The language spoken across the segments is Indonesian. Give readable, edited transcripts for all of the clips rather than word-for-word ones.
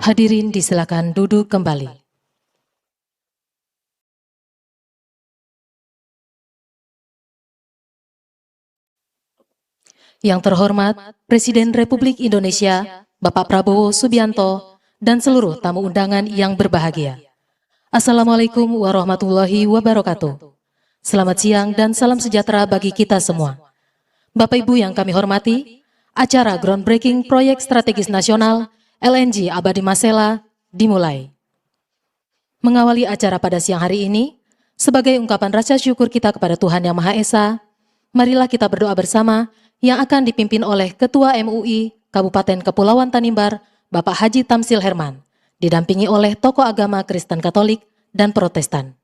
Hadirin disilakan duduk kembali. Yang terhormat Presiden Republik Indonesia, Bapak Prabowo Subianto, dan seluruh tamu undangan yang berbahagia. Assalamualaikum warahmatullahi wabarakatuh. Selamat siang dan salam sejahtera bagi kita semua. Bapak Ibu yang kami hormati, acara groundbreaking proyek strategis nasional LNG Abadi Masela dimulai. Mengawali acara pada siang hari ini, sebagai ungkapan rasa syukur kita kepada Tuhan Yang Maha Esa, marilah kita berdoa bersama yang akan dipimpin oleh Ketua MUI Kabupaten Kepulauan Tanimbar, Bapak Haji Tamsil Herman, didampingi oleh tokoh agama Kristen Katolik dan Protestan.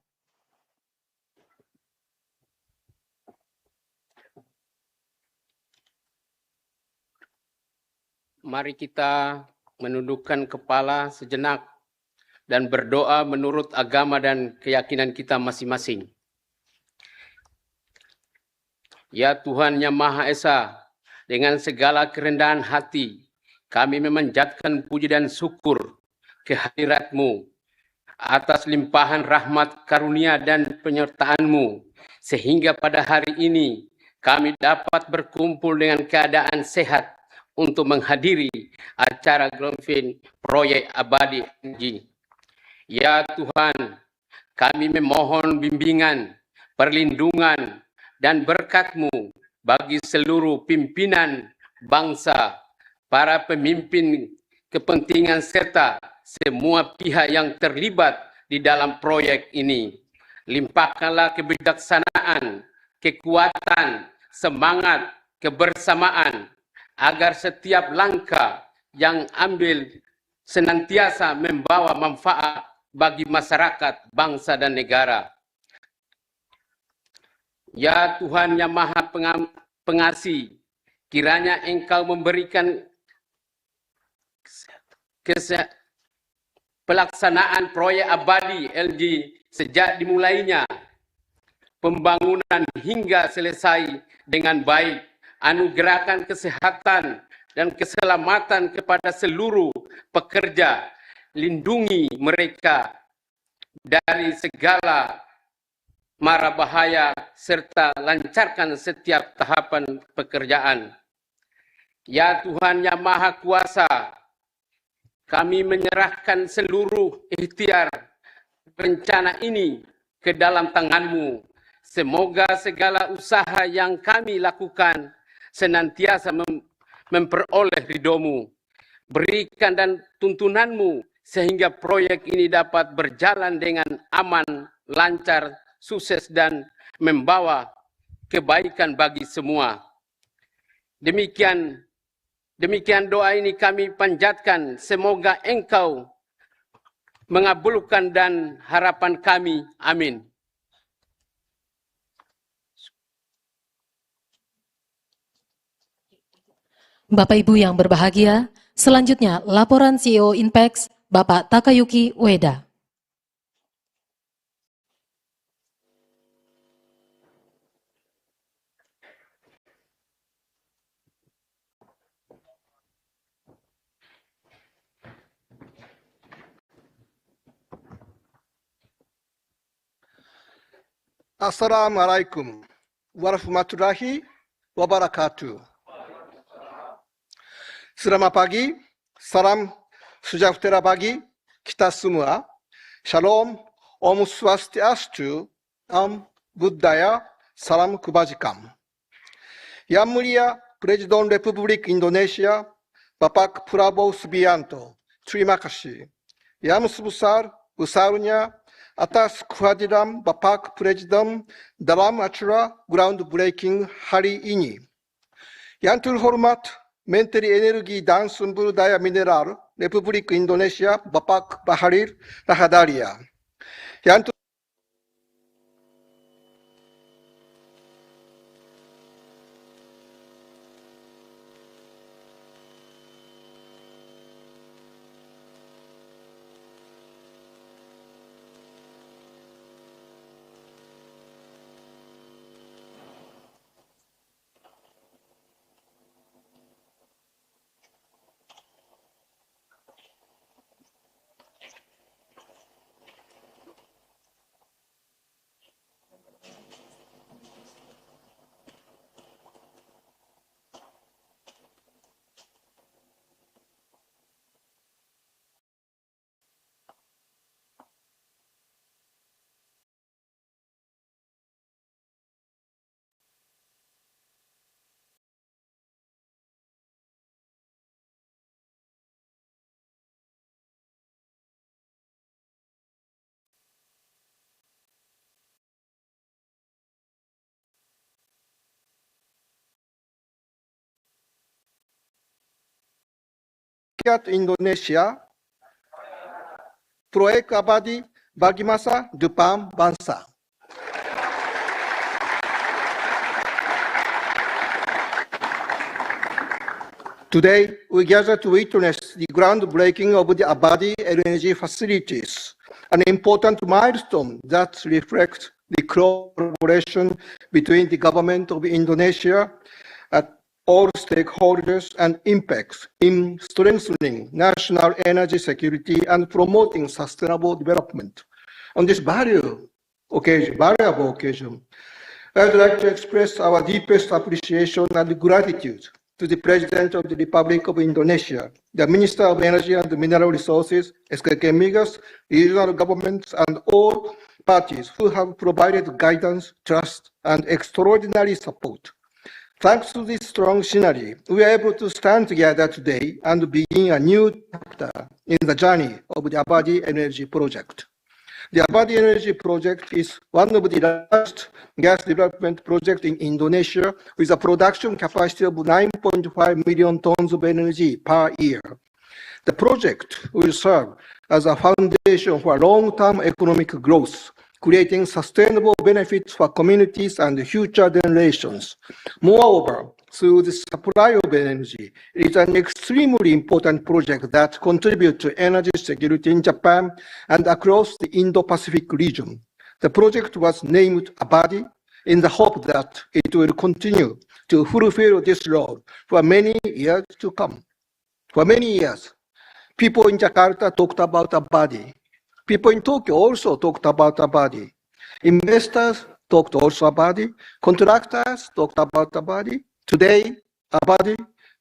Mari kita menundukkan kepala sejenak dan berdoa menurut agama dan keyakinan kita masing-masing. Ya Tuhan yang Maha Esa, dengan segala kerendahan hati, kami memanjatkan puji dan syukur kehadirat-Mu atas limpahan rahmat karunia dan penyertaan-Mu, sehingga pada hari ini kami dapat berkumpul dengan keadaan sehat untuk menghadiri acara groundbreaking proyek abadi LNG. Ya Tuhan, kami memohon bimbingan, perlindungan, dan berkat-Mu bagi seluruh pimpinan bangsa, para pemimpin kepentingan serta semua pihak yang terlibat di dalam proyek ini. Limpahkanlah kebijaksanaan, kekuatan, semangat, kebersamaan, agar setiap langkah yang ambil senantiasa membawa manfaat bagi masyarakat, bangsa, dan negara. Ya Tuhan yang Maha Pengasih, kiranya Engkau memberikan pelaksanaan proyek abadi LNG sejak dimulainya pembangunan hingga selesai dengan baik. Anugerahkan kesehatan dan keselamatan kepada seluruh pekerja, lindungi mereka dari segala mara bahaya serta lancarkan setiap tahapan pekerjaan. Ya Tuhan yang Maha Kuasa, kami menyerahkan seluruh ikhtiar rencana ini ke dalam tangan-Mu. Semoga segala usaha yang kami lakukan senantiasa memperoleh ridho-Mu. Berikan dan tuntunan-Mu sehingga proyek ini dapat berjalan dengan aman, lancar, sukses, dan membawa kebaikan bagi semua. Demikian doa ini kami panjatkan, semoga Engkau mengabulkan dan harapan kami. Amin. Bapak Ibu yang berbahagia, selanjutnya laporan CEO Inpex, Bapak Takayuki Ueda. Assalamualaikum warahmatullahi wabarakatuh. Selamat pagi, salam sejahtera bagi kita semua. Shalom, Om Swastiastu, Om Buddhaya, salam kebajikan. Yang Mulia Presiden Republik Indonesia, Bapak Prabowo Subianto, terima kasih. Yang sebesar-besarnya atas kehadiran Bapak Presiden dalam acara groundbreaking hari ini. Yang terhormat Menteri Energi dan Sumber Daya Mineral Republik Indonesia, Bapak Bahlil Lahadalia. Yang Rakyat Indonesia, Proyek Abadi bagi masa depan bangsa. Today, we gather to witness the groundbreaking of the Abadi LNG facilities, an important milestone that reflects the collaboration between the government of Indonesia and all stakeholders and impacts in strengthening national energy security and promoting sustainable development. On this valuable occasion, I'd like to express our deepest appreciation and gratitude to the President of the Republic of Indonesia, the Minister of Energy and Mineral Resources, SKK Migas, regional governments, and all parties who have provided guidance, trust, and extraordinary support. Thanks to this strong synergy, we are able to stand together today and begin a new chapter in the journey of the Abadi Energy Project. The Abadi Energy Project is one of the largest gas development projects in Indonesia, with a production capacity of 9.5 million tons of energy per year. The project will serve as a foundation for long-term economic growth, creating sustainable benefits for communities and future generations. Moreover, through the supply of energy, it is an extremely important project that contributes to energy security in Japan and across the Indo-Pacific region. The project was named Abadi in the hope that it will continue to fulfill this role for many years to come. For many years, people in Jakarta talked about Abadi. People in Tokyo also talked about Abadi. Investors talked also about it. Contractors talked about Abadi. Today, Abadi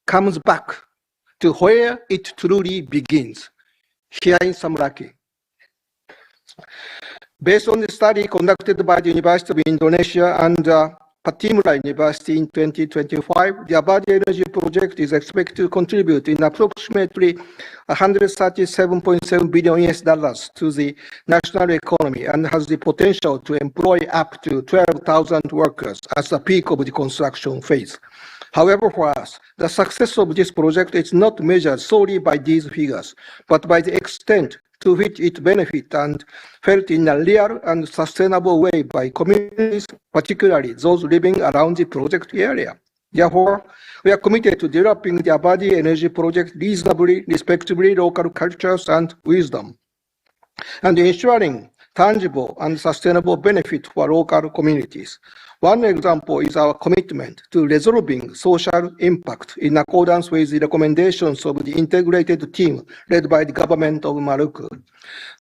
comes back to where it truly begins, here in Samaraki. Based on the study conducted by the University of Indonesia and Patimura University in 2025, the Abadi Energy Project is expected to contribute in approximately $137.7 billion to the national economy and has the potential to employ up to 12,000 workers at the peak of the construction phase. However, for us, the success of this project is not measured solely by these figures, but by the extent to which it benefits and felt in a real and sustainable way by communities, particularly those living around the project area. Therefore, we are committed to developing the Abadi Energy Project reasonably, respecting local cultures and wisdom, and ensuring tangible and sustainable benefit for local communities. One example is our commitment to resolving social impact in accordance with the recommendations of the integrated team led by the government of Maluku.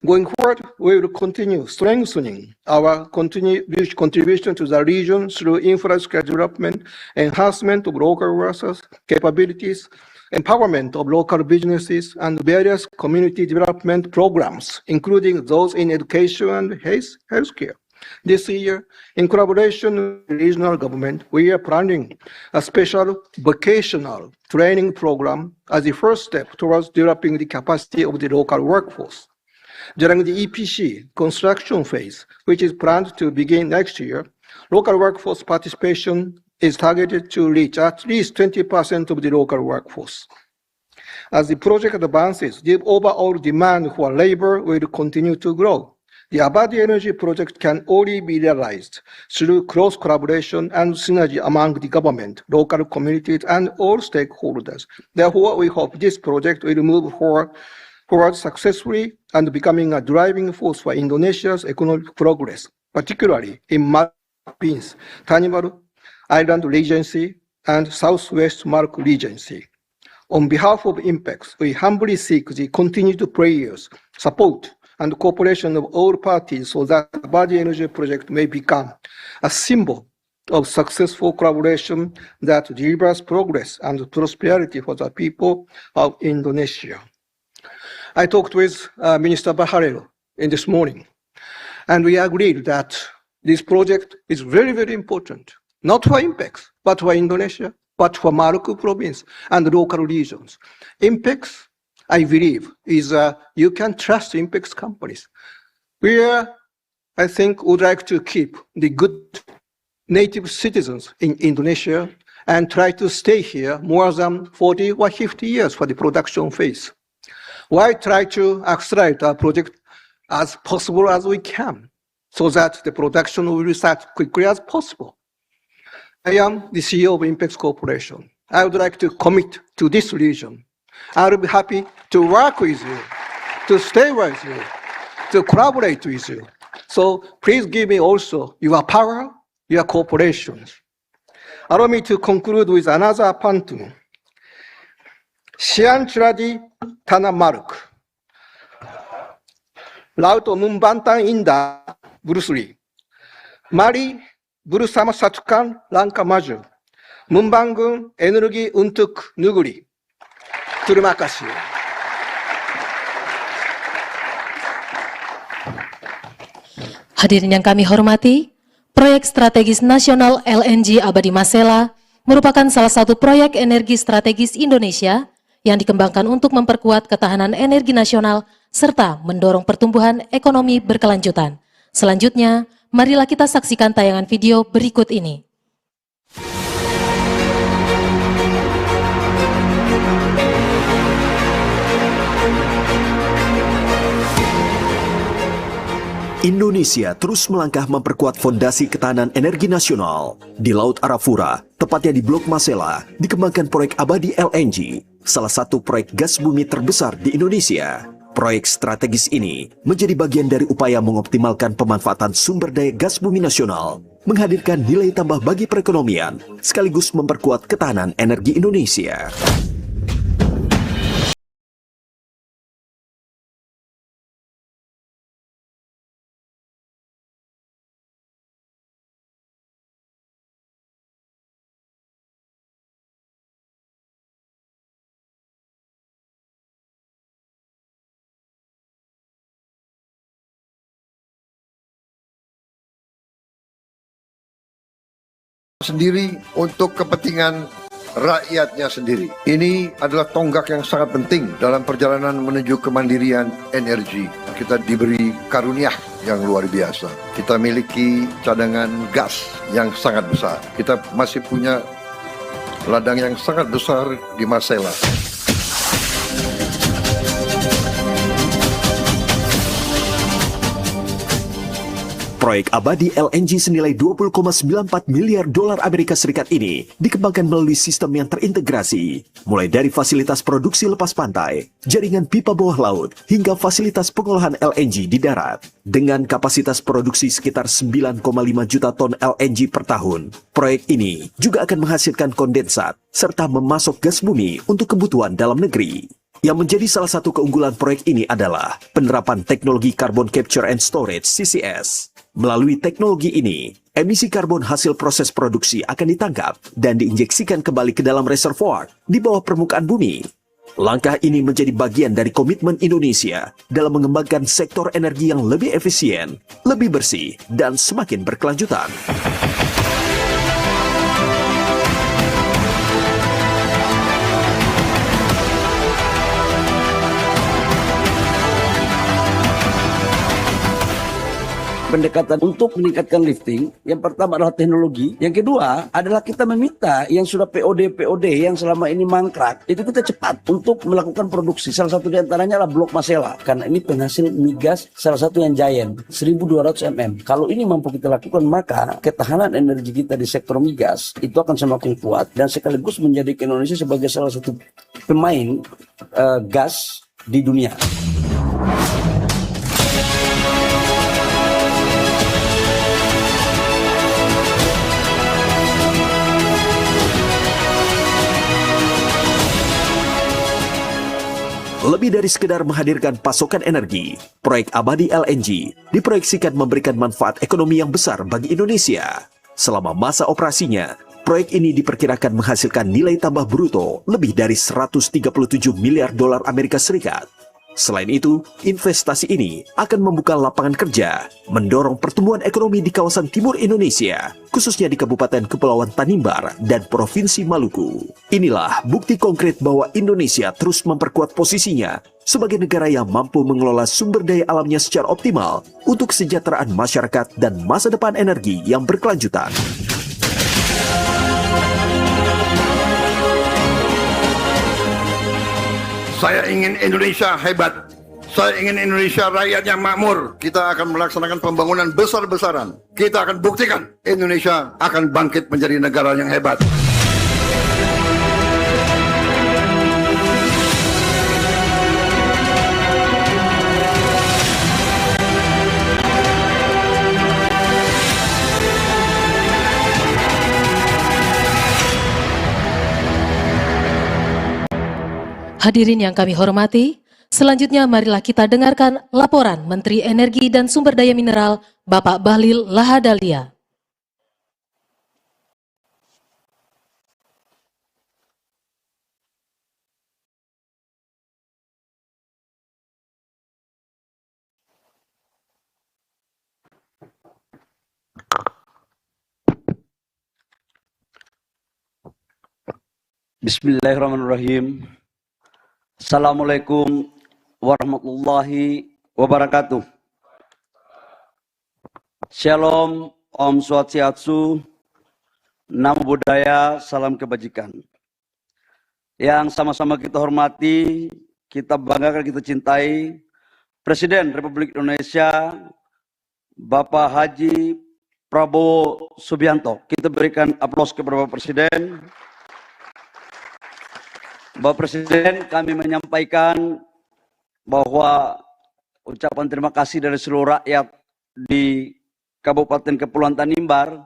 Going forward, we will continue strengthening our contribution to the region through infrastructure development, enhancement of local workers' capabilities, empowerment of local businesses, and various community development programs, including those in education and healthcare. This year, in collaboration with the regional government, we are planning a special vocational training program as the first step towards developing the capacity of the local workforce. During the EPC construction phase, which is planned to begin next year, local workforce participation is targeted to reach at least 20% of the local workforce. As the project advances, the overall demand for labor will continue to grow. The Abadi Energy Project can only be realized through close collaboration and synergy among the government, local communities, and all stakeholders. Therefore, we hope this project will move forward successfully and becoming a driving force for Indonesia's economic progress, particularly in Maldives, Tanimbar Island Regency, and Southwest Maluku Regency. On behalf of INPEX, we humbly seek the continued prayers, support, and cooperation of all parties so that the Abadi Energy Project may become a symbol of successful collaboration that delivers progress and prosperity for the people of Indonesia. I talked with Minister Baharero this morning, and we agreed that this project is very, very important, not for INPEX, but for Indonesia, but for Maluku province and local regions. INPEX, I believe, is you can trust INPEX companies. We, I think, would like to keep the good native citizens in Indonesia and try to stay here more than 40 or 50 years for the production phase. Why try to accelerate our project as possible as we can so that the production will start quickly as possible? I am the CEO of INPEX Corporation. I would like to commit to this region. I will be happy to work with you, to stay with you, to collaborate with you. So please give me also your power, your cooperation. Allow me to conclude with another pantun. Sianchradi tanah maruk. Laut membantang indah, Bruce Lee. Mari bersama satukan langkah maju, membangun energi untuk negeri. Terima kasih. Hadirin yang kami hormati, proyek strategis nasional LNG Abadi Masela merupakan salah satu proyek energi strategis Indonesia yang dikembangkan untuk memperkuat ketahanan energi nasional serta mendorong pertumbuhan ekonomi berkelanjutan. Selanjutnya, marilah kita saksikan tayangan video berikut ini. Indonesia terus melangkah memperkuat fondasi ketahanan energi nasional. Di Laut Arafura, tepatnya di Blok Masela, dikembangkan proyek Abadi LNG, salah satu proyek gas bumi terbesar di Indonesia. Proyek strategis ini menjadi bagian dari upaya mengoptimalkan pemanfaatan sumber daya gas bumi nasional, menghadirkan nilai tambah bagi perekonomian, sekaligus memperkuat ketahanan energi Indonesia. Sendiri untuk kepentingan rakyatnya sendiri. Ini adalah tonggak yang sangat penting dalam perjalanan menuju kemandirian energi. Kita diberi karunia yang luar biasa. Kita miliki cadangan gas yang sangat besar. Kita masih punya ladang yang sangat besar di Masela. Proyek Abadi LNG senilai 20,94 miliar dolar Amerika Serikat ini dikembangkan melalui sistem yang terintegrasi, mulai dari fasilitas produksi lepas pantai, jaringan pipa bawah laut, hingga fasilitas pengolahan LNG di darat. Dengan kapasitas produksi sekitar 9,5 juta ton LNG per tahun, proyek ini juga akan menghasilkan kondensat serta memasok gas bumi untuk kebutuhan dalam negeri. Yang menjadi salah satu keunggulan proyek ini adalah penerapan teknologi Carbon Capture and Storage (CCS). Melalui teknologi ini, emisi karbon hasil proses produksi akan ditangkap dan diinjeksikan kembali ke dalam reservoir di bawah permukaan bumi. Langkah ini menjadi bagian dari komitmen Indonesia dalam mengembangkan sektor energi yang lebih efisien, lebih bersih, dan semakin berkelanjutan. Pendekatan untuk meningkatkan lifting, yang pertama adalah teknologi, yang kedua adalah kita meminta yang sudah POD yang selama ini mangkrak, itu kita cepat untuk melakukan produksi. Salah satu diantaranya adalah Blok Masela, karena ini penghasil migas salah satu yang giant, 1200 mm. Kalau ini mampu kita lakukan, maka ketahanan energi kita di sektor migas itu akan semakin kuat dan sekaligus menjadikan Indonesia sebagai salah satu pemain gas di dunia. Lebih dari sekedar menghadirkan pasokan energi, proyek Abadi LNG diproyeksikan memberikan manfaat ekonomi yang besar bagi Indonesia. Selama masa operasinya, proyek ini diperkirakan menghasilkan nilai tambah bruto lebih dari 137 miliar dolar Amerika Serikat. Selain itu, investasi ini akan membuka lapangan kerja, mendorong pertumbuhan ekonomi di kawasan timur Indonesia, khususnya di Kabupaten Kepulauan Tanimbar dan Provinsi Maluku. Inilah bukti konkret bahwa Indonesia terus memperkuat posisinya sebagai negara yang mampu mengelola sumber daya alamnya secara optimal untuk kesejahteraan masyarakat dan masa depan energi yang berkelanjutan. Saya ingin Indonesia hebat. Saya ingin Indonesia rakyatnya makmur. Kita akan melaksanakan pembangunan besar-besaran. Kita akan buktikan Indonesia akan bangkit menjadi negara yang hebat. Hadirin yang kami hormati, selanjutnya marilah kita dengarkan laporan Menteri Energi dan Sumber Daya Mineral, Bapak Bahlil Lahadalia. Bismillahirrahmanirrahim. Assalamualaikum warahmatullahi wabarakatuh. Shalom, Om Swastiastu, Namo Buddhaya, salam kebajikan. Yang sama-sama kita hormati, kita banggakan, kita cintai, Presiden Republik Indonesia, Bapak Haji Prabowo Subianto. Kita berikan aplaus kepada Bapak Presiden. Bapak Presiden, kami menyampaikan bahwa ucapan terima kasih dari seluruh rakyat di Kabupaten Kepulauan Tanimbar.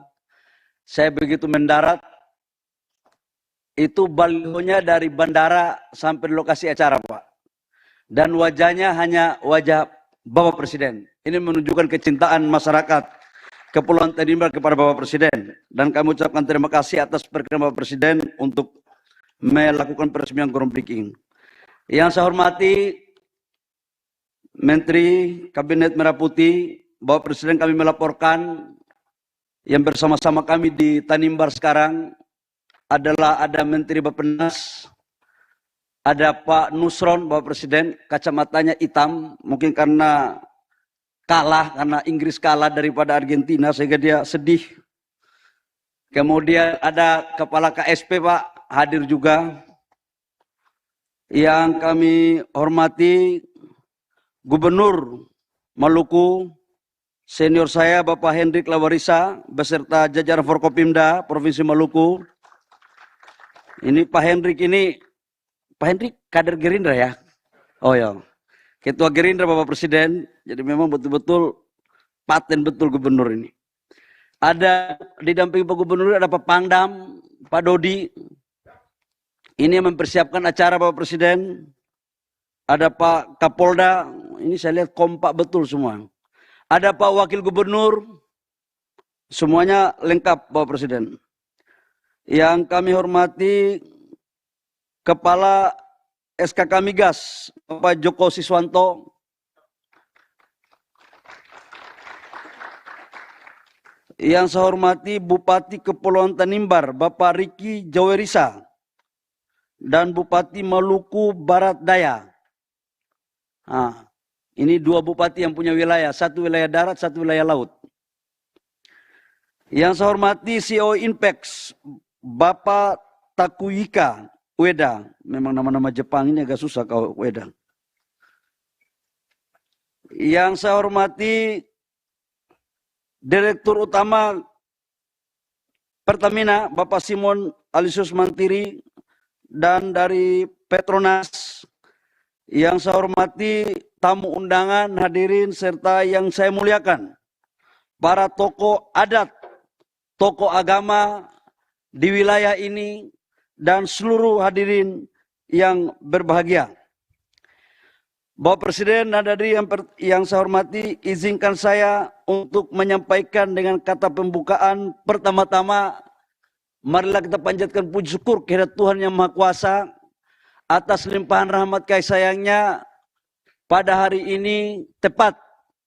Saya begitu mendarat, itu balihonya dari bandara sampai lokasi acara, Pak. Dan wajahnya hanya wajah Bapak Presiden. Ini menunjukkan kecintaan masyarakat Kepulauan Tanimbar kepada Bapak Presiden. Dan kami ucapkan terima kasih atas perkenan Bapak Presiden untuk melakukan peresmian groundbreaking. Yang saya hormati Menteri Kabinet Merah Putih, Bapak Presiden, kami melaporkan yang bersama-sama kami di Tanimbar sekarang adalah ada Menteri Bappenas, ada Pak Nusron, Bapak Presiden, kacamatanya hitam, mungkin karena karena Inggris kalah daripada Argentina sehingga dia sedih. Kemudian ada Kepala KSP, Pak, hadir juga. Yang kami hormati Gubernur Maluku, senior saya Bapak Hendrik Lawarisa, beserta jajaran Forkopimda Provinsi Maluku. Ini Pak Hendrik kader Gerindra ya? Oh ya, Ketua Gerindra Bapak Presiden, jadi memang betul-betul paten betul Gubernur ini. Ada didampingi Pak Gubernur, ada Pak Pangdam, Pak Dodi. Ini yang mempersiapkan acara Bapak Presiden. Ada Pak Kapolda, ini saya lihat kompak betul semua. Ada Pak Wakil Gubernur, semuanya lengkap Bapak Presiden. Yang kami hormati Kepala SKK Migas, Bapak Joko Siswanto. Yang saya hormati Bupati Kepulauan Tanimbar, Bapak Riki Jawerisa. Dan Bupati Maluku Barat Daya. Nah, ini dua bupati yang punya wilayah, satu wilayah darat, satu wilayah laut. Yang saya hormati CEO Inpex, Bapak Takuyika Ueda. Memang nama-nama Jepang ini agak susah kalau Ueda. Yang saya hormati Direktur Utama Pertamina, Bapak Simon Alisius Mantiri, dan dari Petronas. Yang saya hormati tamu undangan, hadirin, serta yang saya muliakan, para tokoh adat, tokoh agama di wilayah ini, dan seluruh hadirin yang berbahagia. Bapak Presiden dan hadirin yang saya hormati, izinkan saya untuk menyampaikan dengan kata pembukaan. Pertama-tama, marilah kita panjatkan puji syukur kehadirat Tuhan Yang Maha Kuasa atas limpahan rahmat kasih sayangnya pada hari ini, tepat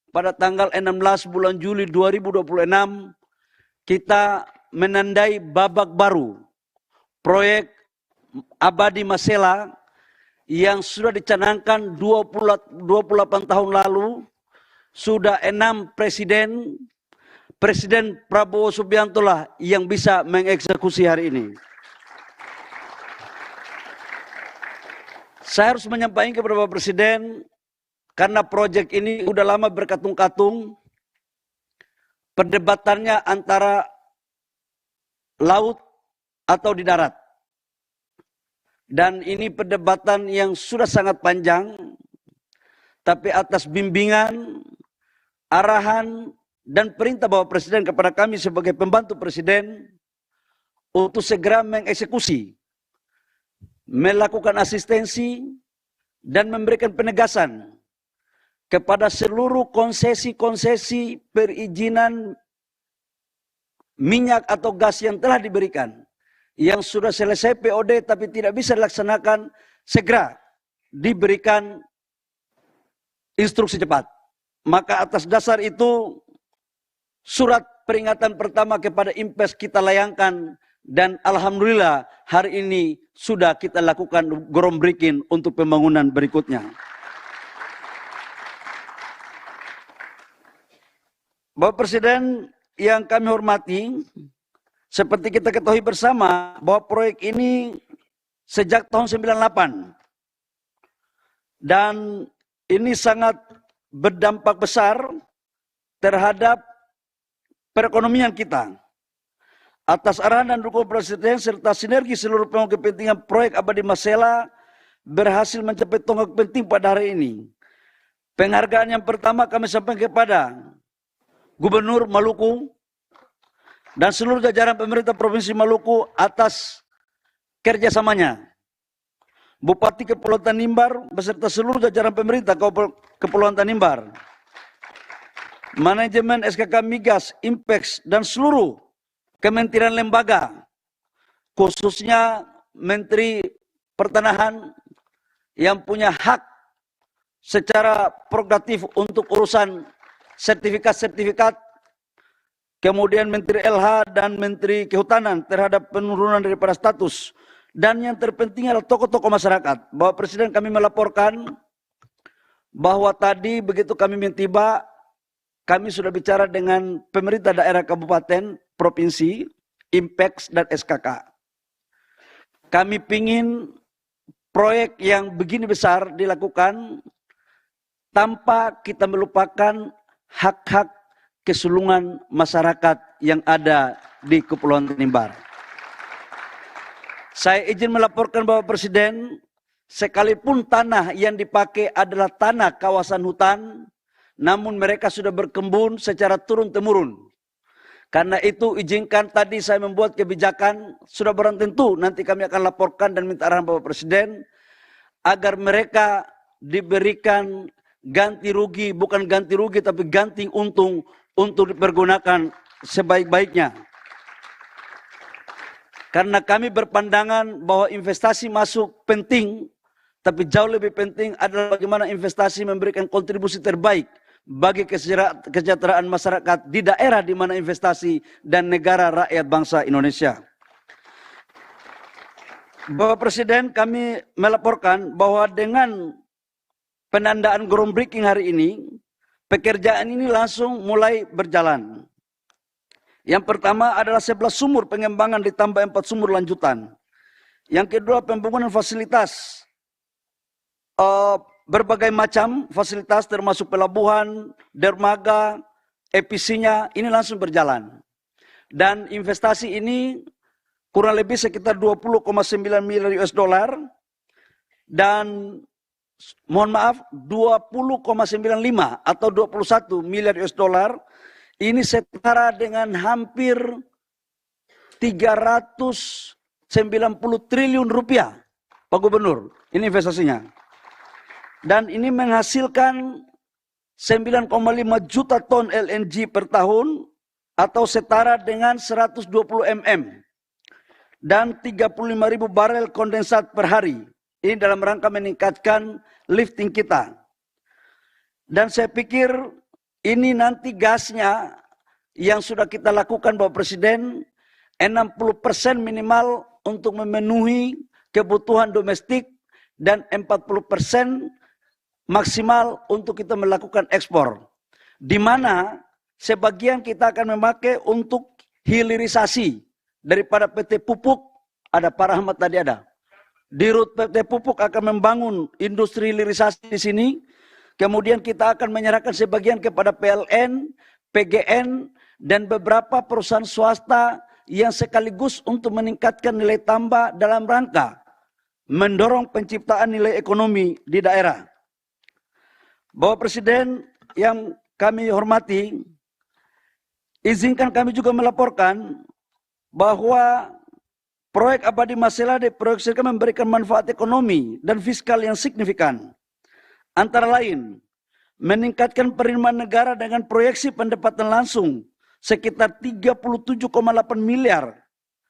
pada tanggal 16 bulan Juli 2026, kita menandai babak baru proyek Abadi Masela yang sudah dicanangkan 28 tahun lalu. Sudah 6 Presiden Prabowo Subianto lah yang bisa mengeksekusi hari ini. Saya harus menyampaikan kepada Bapak Presiden, karena proyek ini udah lama berkatung-katung, perdebatannya antara laut atau di darat. Dan ini perdebatan yang sudah sangat panjang, tapi atas bimbingan, arahan, dan perintah Bapak Presiden kepada kami sebagai pembantu Presiden untuk segera mengeksekusi, melakukan asistensi, dan memberikan penegasan kepada seluruh konsesi-konsesi perizinan minyak atau gas yang telah diberikan, yang sudah selesai POD tapi tidak bisa dilaksanakan, segera diberikan instruksi cepat. Maka atas dasar itu, surat peringatan pertama kepada Impes kita layangkan, dan alhamdulillah hari ini sudah kita lakukan groundbreaking untuk pembangunan berikutnya. Bapak Presiden yang kami hormati, seperti kita ketahui bersama bahwa proyek ini sejak tahun 98 dan ini sangat berdampak besar terhadap perekonomian kita. Atas arahan dan dukungan Presiden serta sinergi seluruh pemangku kepentingan proyek Abadi Masela berhasil mencapai tonggak penting pada hari ini. Penghargaan yang pertama kami sampaikan kepada Gubernur Maluku dan seluruh jajaran pemerintah Provinsi Maluku atas kerjasamanya. Bupati Kepulauan Tanimbar beserta seluruh jajaran pemerintah Kepulauan Tanimbar, manajemen SKK Migas, Impex, dan seluruh kementerian lembaga, khususnya Menteri Pertanahan yang punya hak secara prerogatif untuk urusan sertifikat-sertifikat, kemudian Menteri LH dan Menteri Kehutanan terhadap penurunan daripada status. Dan yang terpenting adalah tokoh-tokoh masyarakat. Bapak Presiden, kami melaporkan bahwa tadi begitu kami tiba, kami sudah bicara dengan pemerintah daerah kabupaten, provinsi, Impex, dan SKK. Kami ingin proyek yang begini besar dilakukan tanpa kita melupakan hak-hak keseluruhan masyarakat yang ada di Kepulauan Tanimbar. Saya izin melaporkan Bapak Presiden, sekalipun tanah yang dipakai adalah tanah kawasan hutan, namun mereka sudah berkebun secara turun-temurun. Karena itu izinkan tadi saya membuat kebijakan, sudah barang tentu nanti kami akan laporkan dan minta arahan Bapak Presiden, agar mereka diberikan ganti rugi, bukan ganti rugi tapi ganti untung untuk dipergunakan sebaik-baiknya. Karena kami berpandangan bahwa investasi masuk penting, tapi jauh lebih penting adalah bagaimana investasi memberikan kontribusi terbaik bagi kesejahteraan masyarakat di daerah di mana investasi dan negara rakyat bangsa Indonesia. Bapak Presiden, kami melaporkan bahwa dengan penandaan groundbreaking hari ini, pekerjaan ini langsung mulai berjalan. Yang pertama adalah 11 sumur pengembangan ditambah 4 sumur lanjutan. Yang kedua pembangunan fasilitas. Berbagai macam fasilitas termasuk pelabuhan, dermaga, EPC-nya ini langsung berjalan. Dan investasi ini kurang lebih sekitar 20,9 miliar US dollar. Dan mohon maaf 20,95 atau 21 miliar US dollar. Ini setara dengan hampir 390 triliun rupiah, Pak Gubernur. Ini investasinya. Dan ini menghasilkan 9,5 juta ton LNG per tahun atau setara dengan 120 mm. Dan 35.000 barel kondensat per hari. Ini dalam rangka meningkatkan lifting kita. Dan saya pikir ini nanti gasnya yang sudah kita lakukan Bapak Presiden, 60% minimal untuk memenuhi kebutuhan domestik dan 40% maksimal untuk kita melakukan ekspor. Di mana sebagian kita akan memakai untuk hilirisasi daripada PT Pupuk, ada Pak Rahmat tadi ada. Dirut PT Pupuk akan membangun industri hilirisasi di sini. Kemudian kita akan menyerahkan sebagian kepada PLN, PGN, dan beberapa perusahaan swasta yang sekaligus untuk meningkatkan nilai tambah dalam rangka mendorong penciptaan nilai ekonomi di daerah. Bapak Presiden yang kami hormati, izinkan kami juga melaporkan bahwa proyek Abadi Masela diproyeksikan memberikan manfaat ekonomi dan fiskal yang signifikan. Antara lain, meningkatkan penerimaan negara dengan proyeksi pendapatan langsung sekitar 37,8 miliar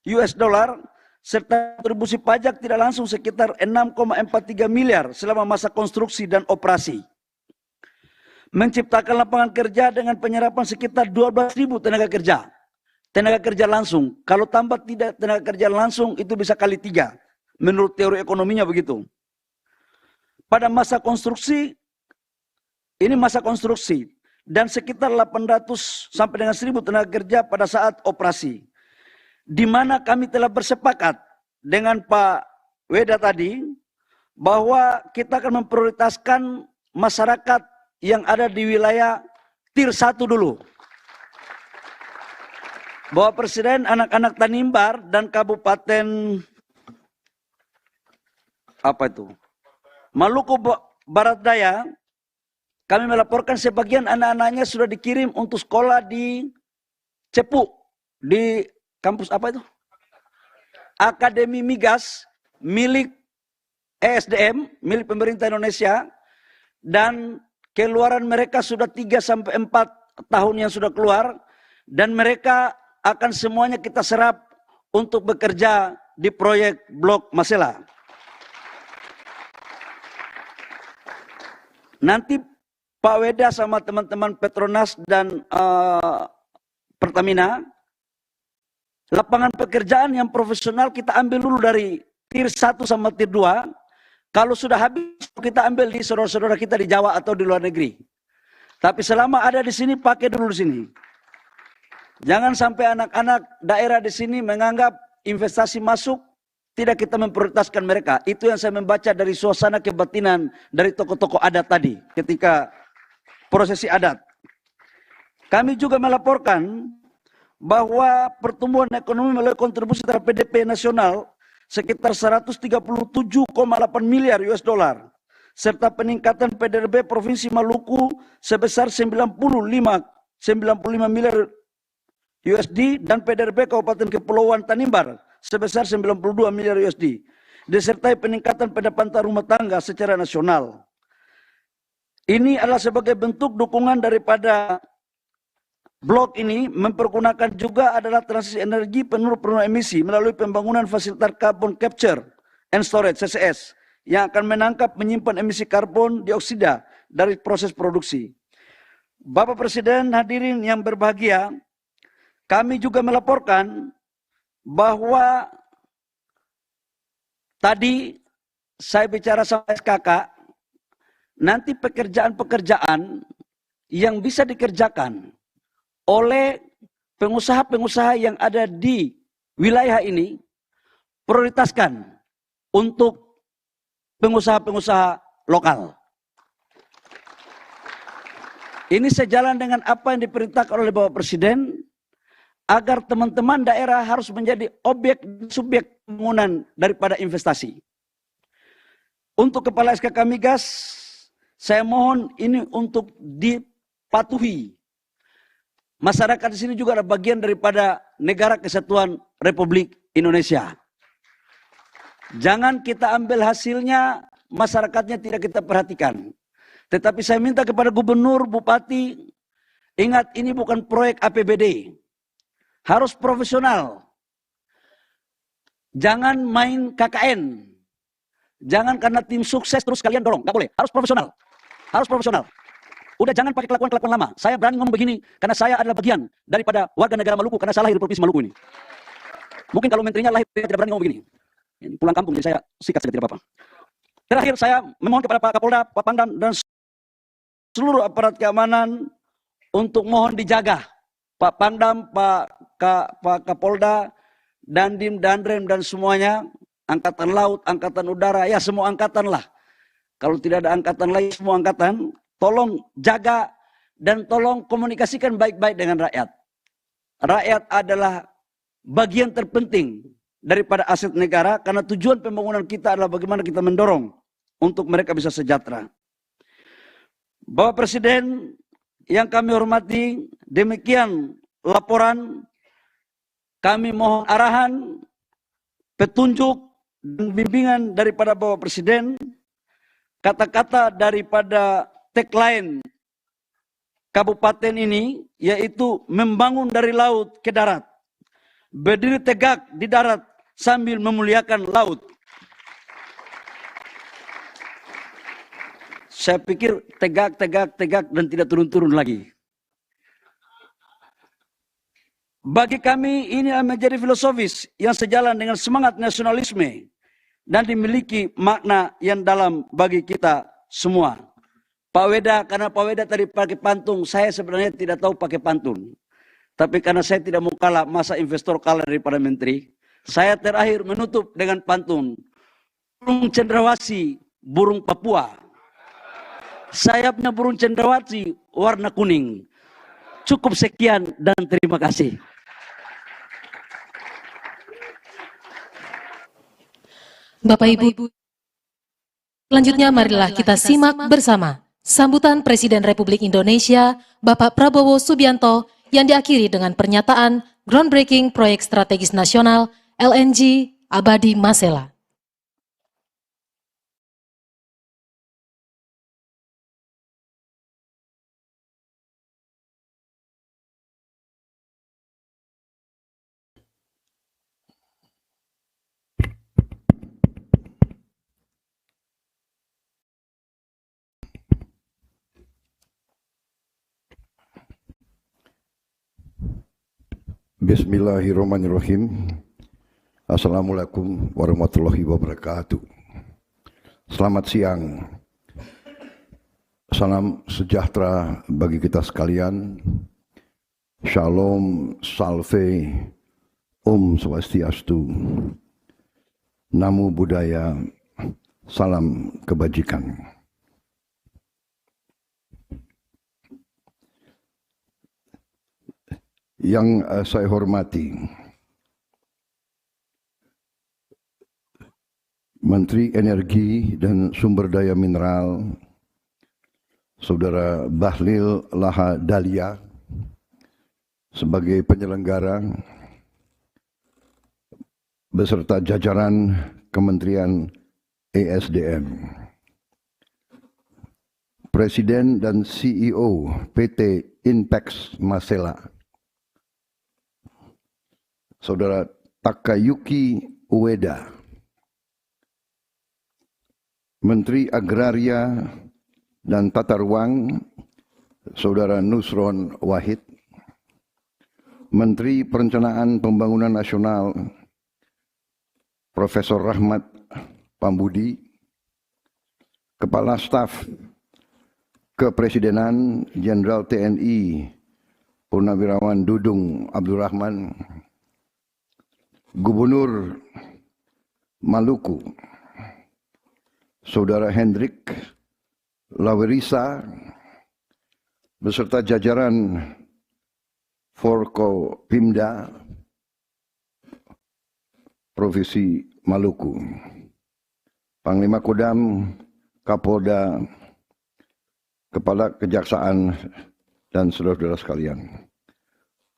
US dollar, serta kontribusi pajak tidak langsung sekitar 6,43 miliar selama masa konstruksi dan operasi. Menciptakan lapangan kerja dengan penyerapan sekitar 12.000 tenaga kerja. Tenaga kerja langsung. Kalau tambah tidak tenaga kerja langsung itu bisa kali 3. Menurut teori ekonominya begitu. Pada masa konstruksi, ini masa konstruksi. Dan sekitar 800 sampai dengan 1.000 tenaga kerja pada saat operasi. Di mana kami telah bersepakat dengan Pak Weda tadi, bahwa kita akan memprioritaskan masyarakat yang ada di wilayah Tier 1 dulu. Bapak Presiden, anak-anak Tanimbar dan Kabupaten Maluku Barat Daya, kami melaporkan sebagian anak-anaknya sudah dikirim untuk sekolah di Cepu, di kampus Akademi Migas milik ESDM, milik pemerintah Indonesia, dan keluaran mereka sudah 3 sampai 4 tahun yang sudah keluar, dan mereka akan semuanya kita serap untuk bekerja di proyek Blok Masela. Nanti Pak Weda sama teman-teman Petronas dan Pertamina, lapangan pekerjaan yang profesional kita ambil dulu dari Tier 1 sama Tier 2. Kalau sudah habis kita ambil di saudara-saudara kita di Jawa atau di luar negeri. Tapi selama ada di sini pakai dulu di sini. Jangan sampai anak-anak daerah di sini menganggap investasi masuk, tidak kita memprioritaskan mereka. Itu yang saya membaca dari suasana kebatinan dari tokoh-tokoh adat tadi ketika prosesi adat. Kami juga melaporkan bahwa pertumbuhan ekonomi melalui kontribusi terhadap PDB nasional sekitar 137,8 miliar US dollar, serta peningkatan PDB Provinsi Maluku sebesar 95 miliar USD dan PDB Kabupaten Kepulauan Tanimbar sebesar 92 miliar USD, disertai peningkatan pendapatan rumah tangga secara nasional. Ini adalah sebagai bentuk dukungan daripada blok ini mempergunakan juga adalah transisi energi penurunan emisi melalui pembangunan fasilitas carbon capture and storage CCS yang akan menangkap menyimpan emisi karbon dioksida dari proses produksi. Bapak Presiden, hadirin yang berbahagia, kami juga melaporkan bahwa tadi saya bicara sama SKK, nanti pekerjaan-pekerjaan yang bisa dikerjakan oleh pengusaha-pengusaha yang ada di wilayah ini, prioritaskan untuk pengusaha-pengusaha lokal. Ini sejalan dengan apa yang diperintahkan oleh Bapak Presiden, agar teman-teman daerah harus menjadi objek subjek pembangunan daripada investasi. Untuk Kepala SKK Migas, saya mohon ini untuk dipatuhi. Masyarakat di sini juga ada bagian daripada Negara Kesatuan Republik Indonesia. Jangan kita ambil hasilnya, masyarakatnya tidak kita perhatikan. Tetapi saya minta kepada Gubernur, Bupati, ingat ini bukan proyek APBD. Harus profesional. Jangan main KKN. Jangan karena tim sukses terus kalian dorong. Nggak boleh. Harus profesional. Harus profesional. Udah jangan pakai kelakuan-kelakuan lama. Saya berani ngomong begini karena saya adalah bagian daripada warga negara Maluku karena saya lahir di Provinsi Maluku ini. Mungkin kalau menterinya lahir tidak berani ngomong begini. Pulang kampung jadi saya sikat saja tidak apa-apa. Terakhir saya memohon kepada Pak Kapolda, Pak Pangdam dan seluruh aparat keamanan untuk mohon dijaga. Pak Pangdam, Pak Kapolda, Dandim, Dandrem dan semuanya angkatan laut, angkatan udara, ya semua angkatan lah. Kalau tidak ada angkatan lain, semua angkatan, tolong jaga dan tolong komunikasikan baik-baik dengan rakyat. Rakyat adalah bagian terpenting daripada aset negara, karena tujuan pembangunan kita adalah bagaimana kita mendorong untuk mereka bisa sejahtera. Bapak Presiden yang kami hormati, demikian laporan. Kami mohon arahan, petunjuk, dan bimbingan daripada Bapak Presiden. Kata-kata daripada tagline kabupaten ini, yaitu membangun dari laut ke darat. Berdiri tegak di darat sambil memuliakan laut. Saya pikir tegak dan tidak turun-turun lagi. Bagi kami ini menjadi filosofis yang sejalan dengan semangat nasionalisme dan dimiliki makna yang dalam bagi kita semua. Pak Weda, karena Pak Weda tadi pakai pantun, saya sebenarnya tidak tahu pakai pantun. Tapi karena saya tidak mau kalah, masa investor kalah daripada menteri, saya terakhir menutup dengan pantun. Burung cendrawasih, burung Papua. Sayapnya burung cendrawasih warna kuning. Cukup sekian dan terima kasih. Bapak Ibu, selanjutnya marilah kita simak bersama sambutan Presiden Republik Indonesia, Bapak Prabowo Subianto, yang diakhiri dengan pernyataan groundbreaking proyek strategis nasional LNG Abadi Masela. Bismillahirrahmanirrahim. Assalamualaikum warahmatullahi wabarakatuh. Selamat siang. Salam sejahtera bagi kita sekalian. Shalom, salve, Om Swastiastu. Namo Buddhaya, salam kebajikan. Yang saya hormati, Menteri Energi dan Sumber Daya Mineral, Saudara Bahlil Lahadalia, sebagai penyelenggara, beserta jajaran Kementerian ESDM, Presiden dan CEO PT Inpex Masela, Saudara Takayuki Ueda, Menteri Agraria dan Tata Ruang, Saudara Nusron Wahid, Menteri Perencanaan Pembangunan Nasional, Profesor Rahmat Pambudi, Kepala Staf Kepresidenan Jenderal TNI Purnawirawan Dudung Abdurrahman, Gubernur Maluku, Saudara Hendrik Lawerisa, beserta jajaran Forkopimda Provinsi Maluku, Panglima Kodam, Kapolda, Kepala Kejaksaan, dan saudara-saudara sekalian.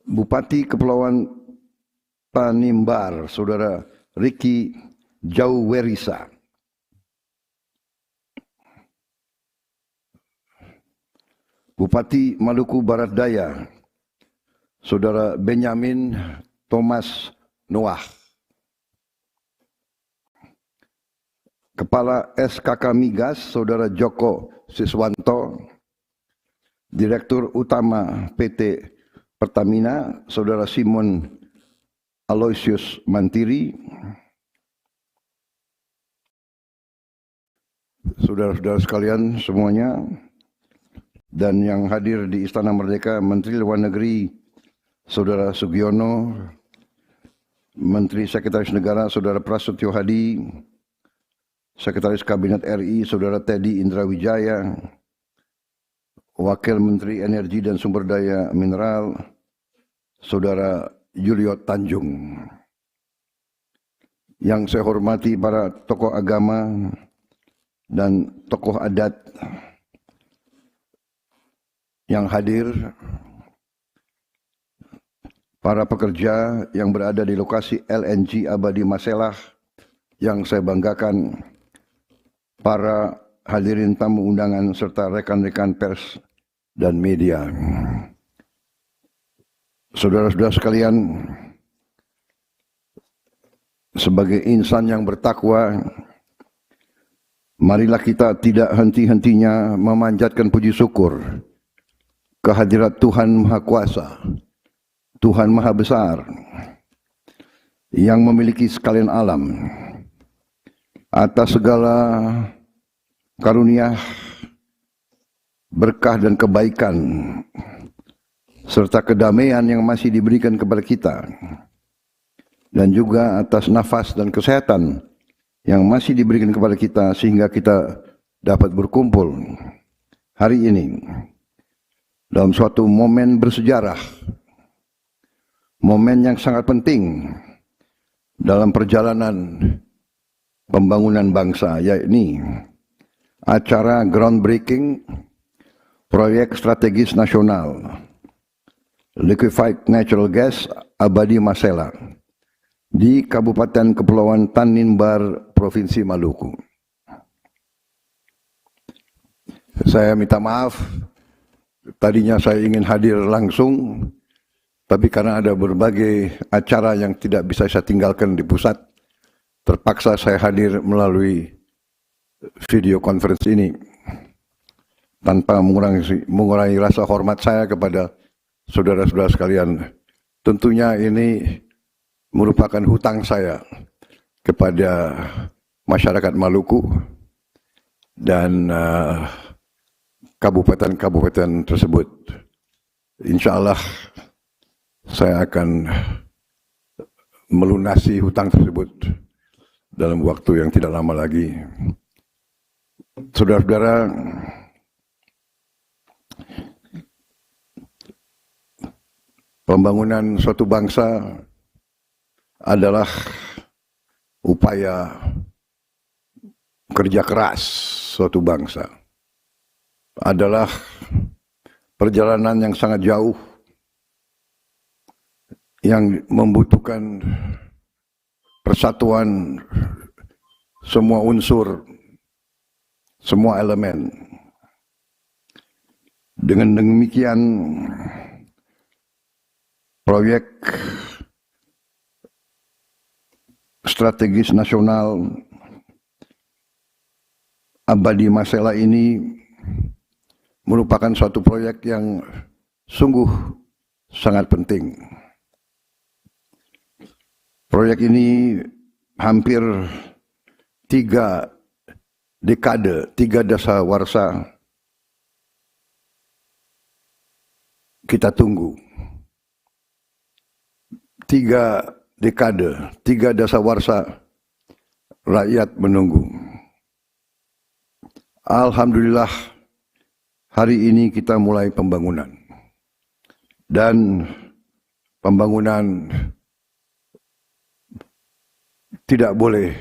Bupati Kepulauan Tanimbar, Saudara Riki Jauwerisa, Bupati Maluku Barat Daya, Saudara Benyamin Thomas Noah, Kepala SKK Migas, Saudara Joko Siswanto, Direktur Utama PT Pertamina, Saudara Simon Aloysius Mantiri, saudara-saudara sekalian semuanya, dan yang hadir di Istana Merdeka, Menteri Luar Negeri Saudara Sugiono, Menteri Sekretaris Negara Saudara Prasetyo Hadi, Sekretaris Kabinet RI Saudara Teddy Indrawijaya, Wakil Menteri Energi dan Sumber Daya Mineral Saudara Julio Tanjung. Yang saya hormati para tokoh agama dan tokoh adat yang hadir, para pekerja yang berada di lokasi LNG Abadi Maselah yang saya banggakan, para hadirin tamu undangan serta rekan-rekan pers dan media. Saudara-saudara sekalian, sebagai insan yang bertakwa, marilah kita tidak henti-hentinya memanjatkan puji syukur kehadirat Tuhan Maha Kuasa, Tuhan Maha Besar, yang memiliki sekalian alam, atas segala karunia, berkah dan kebaikan, serta kedamaian yang masih diberikan kepada kita, dan juga atas nafas dan kesehatan yang masih diberikan kepada kita sehingga kita dapat berkumpul hari ini dalam suatu momen bersejarah, momen yang sangat penting dalam perjalanan pembangunan bangsa, yakni acara groundbreaking proyek strategis nasional Liquefied Natural Gas Abadi Maselah di Kabupaten Kepulauan Tanimbar, Provinsi Maluku. Saya minta maaf, tadinya saya ingin hadir langsung, tapi karena ada berbagai acara yang tidak bisa saya tinggalkan di pusat, terpaksa saya hadir melalui video conference ini, tanpa mengurangi rasa hormat saya kepada saudara-saudara sekalian. Tentunya ini merupakan hutang saya kepada masyarakat Maluku dan kabupaten-kabupaten tersebut. Insya Allah saya akan melunasi hutang tersebut dalam waktu yang tidak lama lagi. Saudara-saudara, pembangunan suatu bangsa adalah upaya kerja keras suatu bangsa, adalah perjalanan yang sangat jauh yang membutuhkan persatuan semua unsur, semua elemen. Dengan demikian, proyek strategis nasional Abadi Maselah ini merupakan suatu proyek yang sungguh sangat penting. Proyek ini hampir 3 dekade, 3 dasawarsa kita tunggu. 3 dekade, 3 dasawarsa rakyat menunggu. Alhamdulillah, hari ini kita mulai pembangunan. Dan pembangunan tidak boleh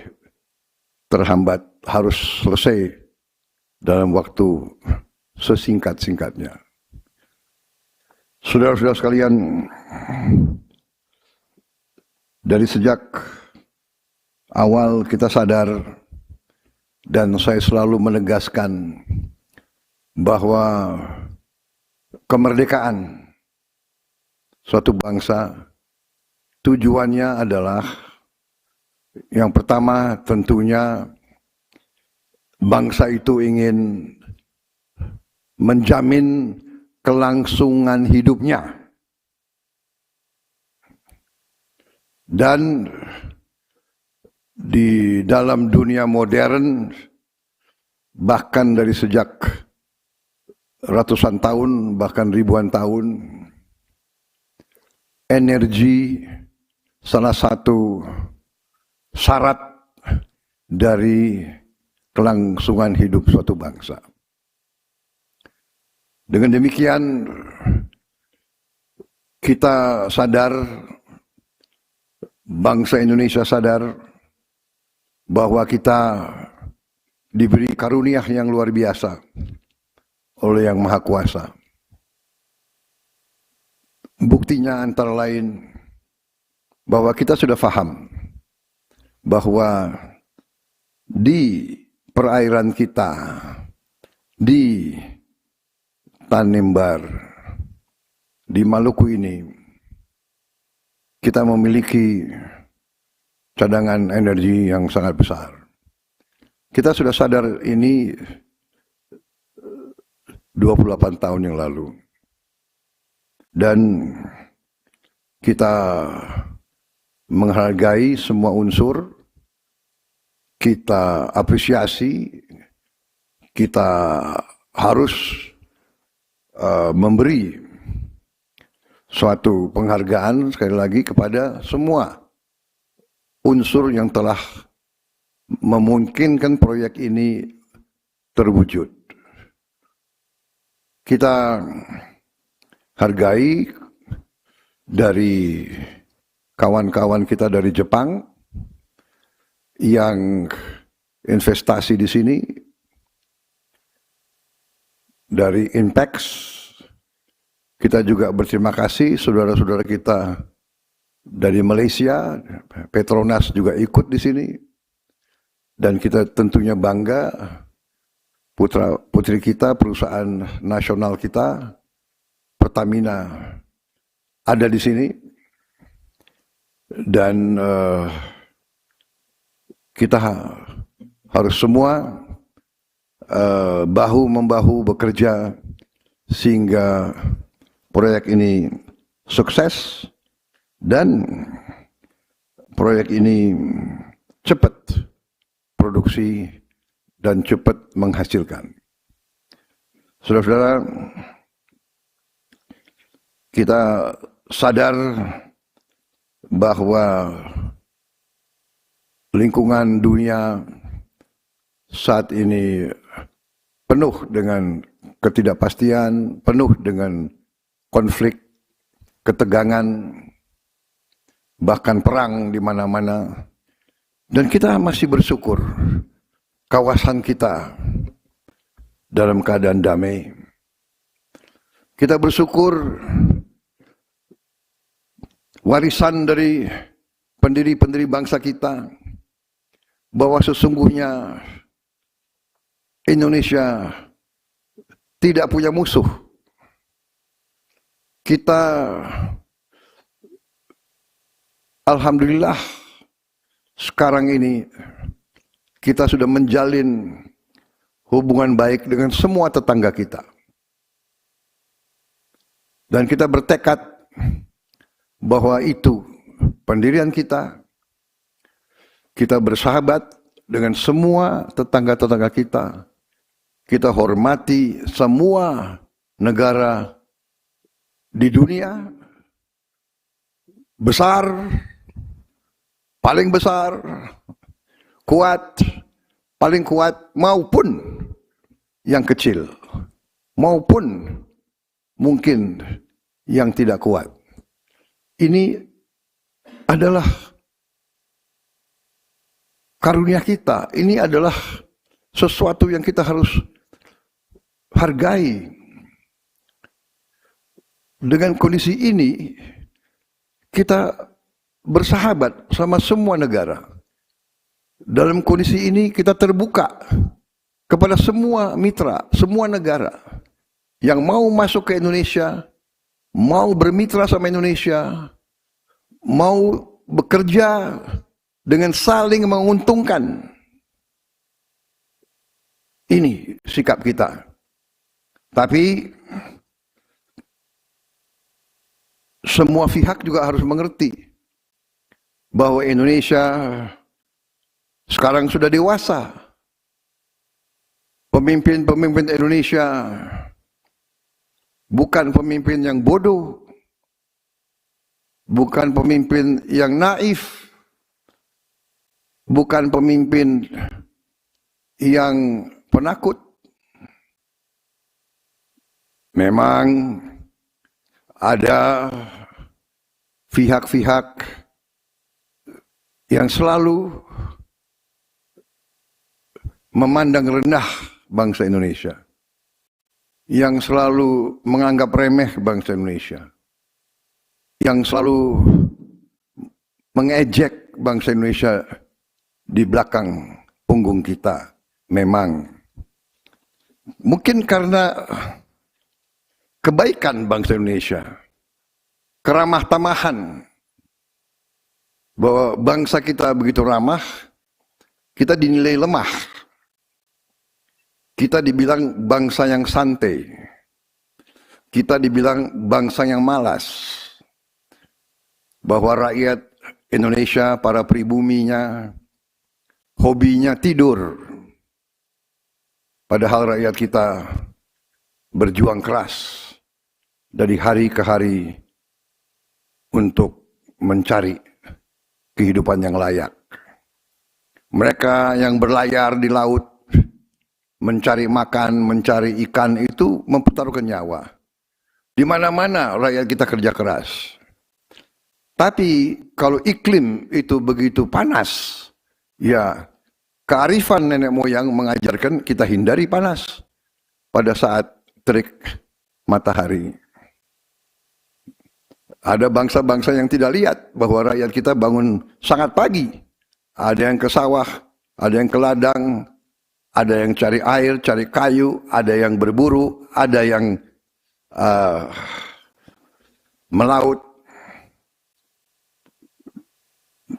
terhambat, harus selesai dalam waktu sesingkat-singkatnya. Saudara-saudara sekalian, dari sejak awal kita sadar, dan saya selalu menegaskan bahwa kemerdekaan suatu bangsa tujuannya adalah yang pertama tentunya bangsa itu ingin menjamin kelangsungan hidupnya. Dan di dalam dunia modern, bahkan dari sejak ratusan tahun, bahkan ribuan tahun, energi salah satu syarat dari kelangsungan hidup suatu bangsa. Dengan demikian, kita sadar, bangsa Indonesia sadar bahwa kita diberi karunia yang luar biasa oleh Yang Maha Kuasa. Buktinya antara lain bahwa kita sudah paham bahwa di perairan kita, di Tanimbar, di Maluku ini, kita memiliki cadangan energi yang sangat besar. Kita sudah sadar ini 28 tahun yang lalu. Dan kita menghargai semua unsur, kita apresiasi, kita harus memberi suatu penghargaan sekali lagi kepada semua unsur yang telah memungkinkan proyek ini terwujud. Kita hargai dari kawan-kawan kita dari Jepang yang investasi di sini, dari Inpex. Kita juga berterima kasih saudara-saudara kita dari Malaysia, Petronas juga ikut di sini. Dan kita tentunya bangga putra-putri kita, perusahaan nasional kita, Pertamina ada di sini. Dan kita harus semua bahu-membahu bekerja sehingga proyek ini sukses dan proyek ini cepat produksi dan cepat menghasilkan. Saudara-saudara, kita sadar bahwa lingkungan dunia saat ini penuh dengan ketidakpastian, penuh dengan konflik, ketegangan, bahkan perang di mana-mana. Dan kita masih bersyukur kawasan kita dalam keadaan damai. Kita bersyukur warisan dari pendiri-pendiri bangsa kita bahwa sesungguhnya Indonesia tidak punya musuh. Kita alhamdulillah sekarang ini kita sudah menjalin hubungan baik dengan semua tetangga kita. Dan kita bertekad bahwa itu pendirian kita. Kita bersahabat dengan semua tetangga-tetangga kita. Kita hormati semua negara di dunia, besar, paling besar, kuat, paling kuat, maupun yang kecil, maupun mungkin yang tidak kuat. Ini adalah karunia kita, ini adalah sesuatu yang kita harus hargai. Dengan kondisi ini, kita bersahabat sama semua negara. Dalam kondisi ini kita terbuka kepada semua mitra, semua negara yang mau masuk ke Indonesia, mau bermitra sama Indonesia, mau bekerja dengan saling menguntungkan. Ini sikap kita. Tapi semua pihak juga harus mengerti bahwa Indonesia sekarang sudah dewasa. Pemimpin-pemimpin Indonesia bukan pemimpin yang bodoh, bukan pemimpin yang naif, bukan pemimpin yang penakut. Memang ada pihak-pihak yang selalu memandang rendah bangsa Indonesia, yang selalu menganggap remeh bangsa Indonesia, yang selalu mengejek bangsa Indonesia di belakang punggung kita. Memang mungkin karena kebaikan bangsa Indonesia, keramah tamahan, bahwa bangsa kita begitu ramah, kita dinilai lemah. Kita dibilang bangsa yang santai. Kita dibilang bangsa yang malas. Bahwa rakyat Indonesia, para pribuminya, hobinya tidur. Padahal rakyat kita berjuang keras dari hari ke hari untuk mencari kehidupan yang layak. Mereka yang berlayar di laut, mencari makan, mencari ikan itu mempertaruhkan nyawa. Di mana-mana rakyat kita kerja keras. Tapi kalau iklim itu begitu panas, ya kearifan nenek moyang mengajarkan kita hindari panas pada saat terik matahari. Ada bangsa-bangsa yang tidak lihat bahwa rakyat kita bangun sangat pagi. Ada yang ke sawah, ada yang ke ladang, ada yang cari air, cari kayu, ada yang berburu, ada yang melaut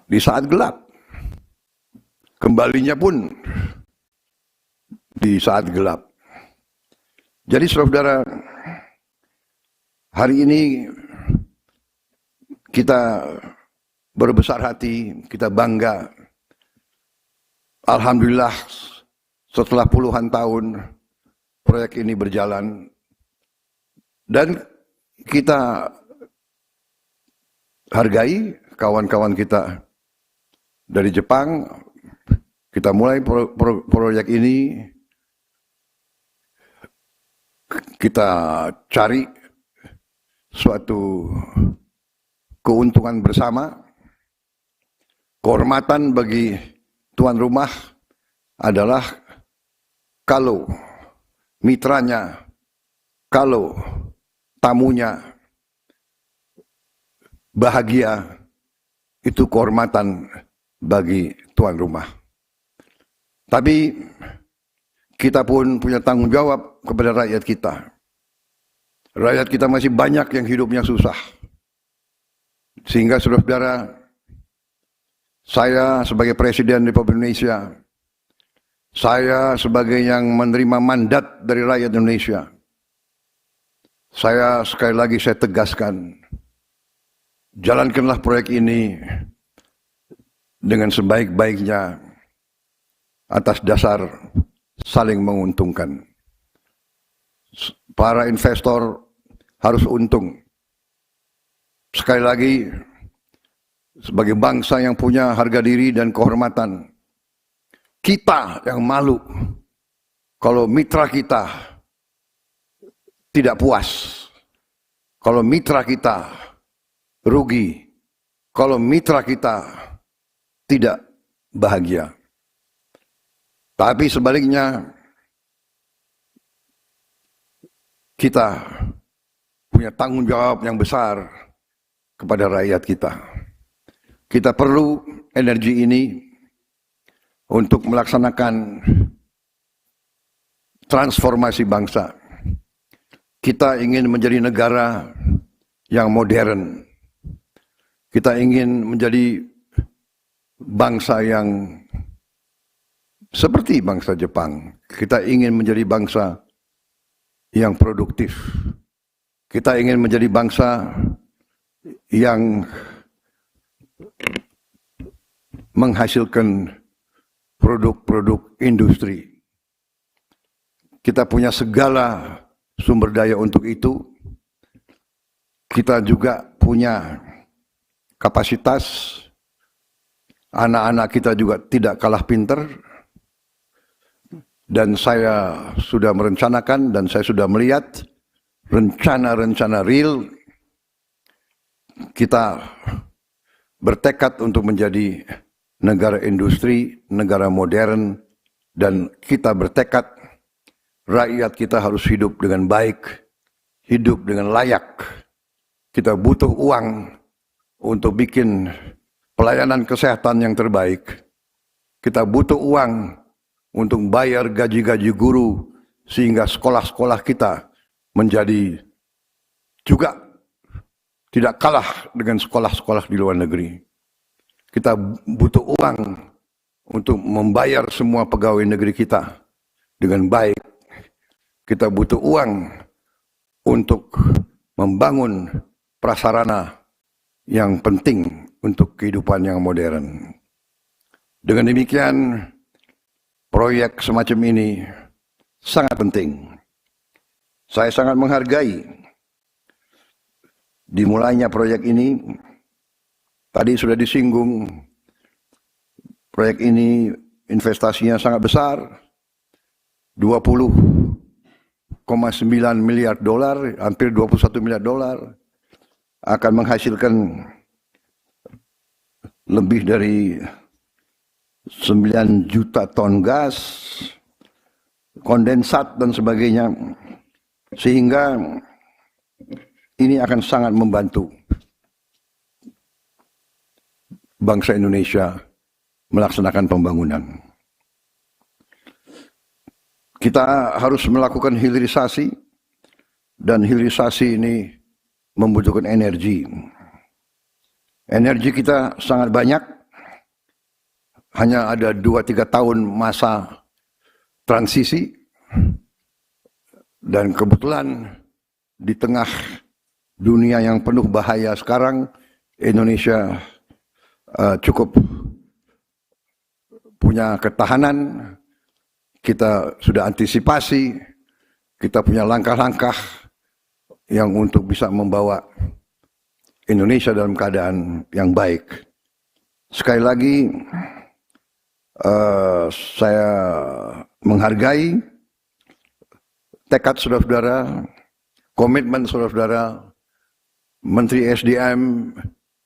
di saat gelap. Kembalinya pun di saat gelap. Jadi saudara, hari ini kita berbesar hati, kita bangga. Alhamdulillah setelah puluhan tahun proyek ini berjalan dan kita hargai kawan-kawan kita dari Jepang. Kita mulai proyek ini, kita cari suatu keuntungan bersama. Kehormatan bagi tuan rumah adalah kalau mitranya, kalau tamunya bahagia, itu kehormatan bagi tuan rumah. Tapi kita pun punya tanggung jawab kepada rakyat kita. Rakyat kita masih banyak yang hidupnya susah. Sehingga saudara-saudara, saya sebagai Presiden Republik Indonesia, saya sebagai yang menerima mandat dari rakyat Indonesia, saya sekali lagi saya tegaskan, jalankanlah proyek ini dengan sebaik-baiknya atas dasar saling menguntungkan. Para investor harus untung. Sekali lagi, sebagai bangsa yang punya harga diri dan kehormatan, kita yang malu kalau mitra kita tidak puas, kalau mitra kita rugi, kalau mitra kita tidak bahagia. Tapi sebaliknya, kita punya tanggung jawab yang besar kepada rakyat kita. Kita perlu energi ini untuk melaksanakan transformasi bangsa. Kita ingin menjadi negara yang modern. Kita ingin menjadi bangsa yang seperti bangsa Jepang. Kita ingin menjadi bangsa yang produktif. Kita ingin menjadi bangsa yang menghasilkan produk-produk industri. Kita punya segala sumber daya untuk itu. Kita juga punya kapasitas, anak-anak kita juga tidak kalah pinter, dan saya sudah merencanakan dan saya sudah melihat rencana-rencana real. Kita bertekad untuk menjadi negara industri, negara modern, dan kita bertekad rakyat kita harus hidup dengan baik, hidup dengan layak. Kita butuh uang untuk bikin pelayanan kesehatan yang terbaik. Kita butuh uang untuk bayar gaji-gaji guru sehingga sekolah-sekolah kita menjadi juga tidak kalah dengan sekolah-sekolah di luar negeri. Kita butuh uang untuk membayar semua pegawai negeri kita dengan baik. Kita butuh uang untuk membangun prasarana yang penting untuk kehidupan yang modern. Dengan demikian, proyek semacam ini sangat penting. Saya sangat menghargai dimulainya proyek ini. Tadi sudah disinggung, proyek ini investasinya sangat besar, 20,9 miliar dolar, hampir 21 miliar dolar, akan menghasilkan lebih dari 9 juta ton gas, kondensat dan sebagainya, sehingga ini akan sangat membantu bangsa Indonesia melaksanakan pembangunan. Kita harus melakukan hilirisasi, dan hilirisasi ini membutuhkan energi. Energi kita sangat banyak, hanya ada 2-3 tahun masa transisi, dan kebetulan di tengah dunia yang penuh bahaya sekarang, Indonesia cukup punya ketahanan. Kita sudah antisipasi, kita punya langkah-langkah yang untuk bisa membawa Indonesia dalam keadaan yang baik. Sekali lagi, saya menghargai tekad saudara-saudara, komitmen saudara-saudara, Menteri SDM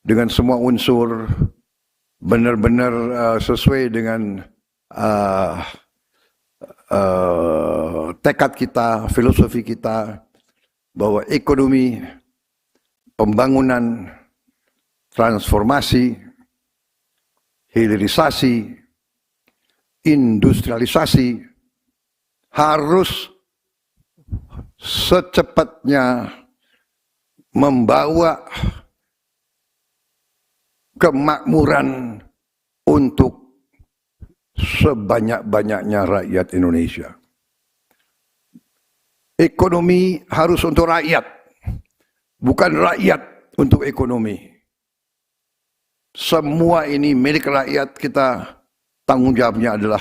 dengan semua unsur benar-benar sesuai dengan tekad kita, filosofi kita, bahwa ekonomi, pembangunan, transformasi, hilirisasi, industrialisasi harus secepatnya membawa kemakmuran untuk sebanyak-banyaknya rakyat Indonesia. Ekonomi harus untuk rakyat, bukan rakyat untuk ekonomi. Semua ini milik rakyat, kita tanggung jawabnya adalah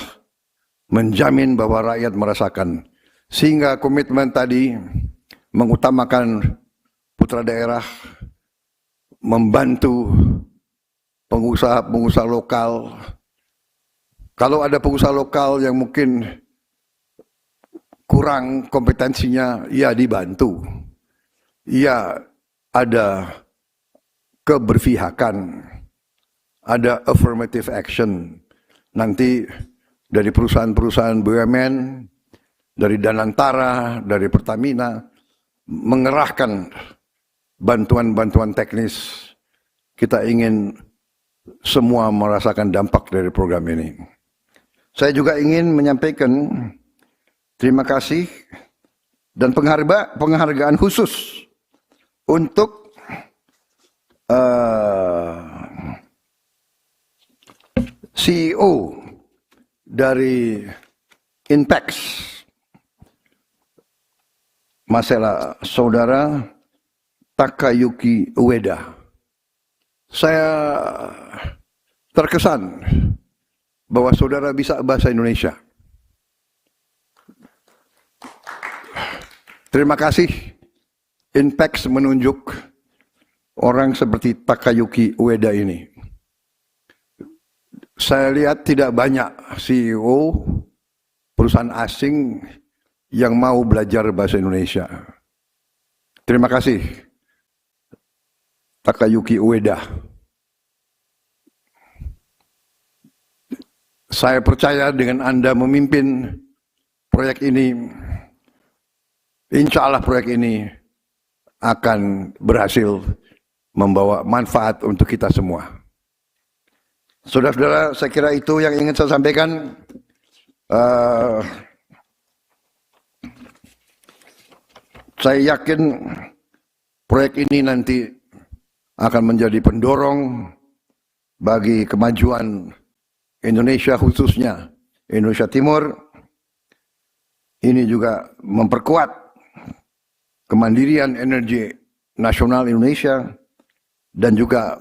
menjamin bahwa rakyat merasakan. Sehingga komitmen tadi mengutamakan putra daerah, membantu pengusaha-pengusaha lokal. Kalau ada pengusaha lokal yang mungkin kurang kompetensinya, ya dibantu. Ya ada keberpihakan, ada affirmative action. Nanti dari perusahaan-perusahaan BUMN, dari Danantara, dari Pertamina, mengerahkan bantuan-bantuan teknis. Kita ingin semua merasakan dampak dari program ini. Saya juga ingin menyampaikan terima kasih dan penghargaan khusus untuk CEO dari Inpex, masalah saudara Takayuki Ueda. Saya terkesan bahwa saudara bisa bahasa Indonesia. Terima kasih. Inpex menunjuk orang seperti Takayuki Ueda ini. Saya lihat tidak banyak CEO perusahaan asing yang mau belajar bahasa Indonesia. Terima kasih, Takayuki Ueda. Saya percaya dengan Anda memimpin proyek ini, insya Allah proyek ini akan berhasil membawa manfaat untuk kita semua. Saudara-saudara, saya kira itu yang ingin saya sampaikan. Saya yakin proyek ini nanti akan menjadi pendorong bagi kemajuan Indonesia, khususnya Indonesia Timur. Ini juga memperkuat kemandirian energi nasional Indonesia dan juga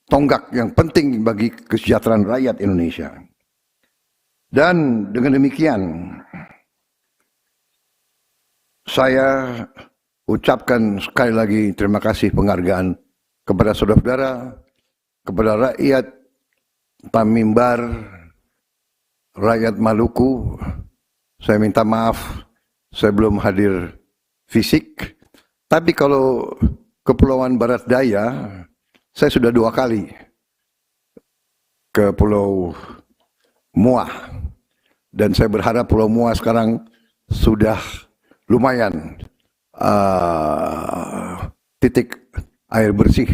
tonggak yang penting bagi kesejahteraan rakyat Indonesia. Dan dengan demikian, saya ucapkan sekali lagi terima kasih penghargaan kepada saudara-saudara, kepada rakyat Pamimbar, rakyat Maluku. Saya minta maaf, saya belum hadir fisik. Tapi kalau Kepulauan Barat Daya, saya sudah 2 kali ke Pulau Muah. Dan saya berharap Pulau Muah sekarang sudah lumayan titik air bersih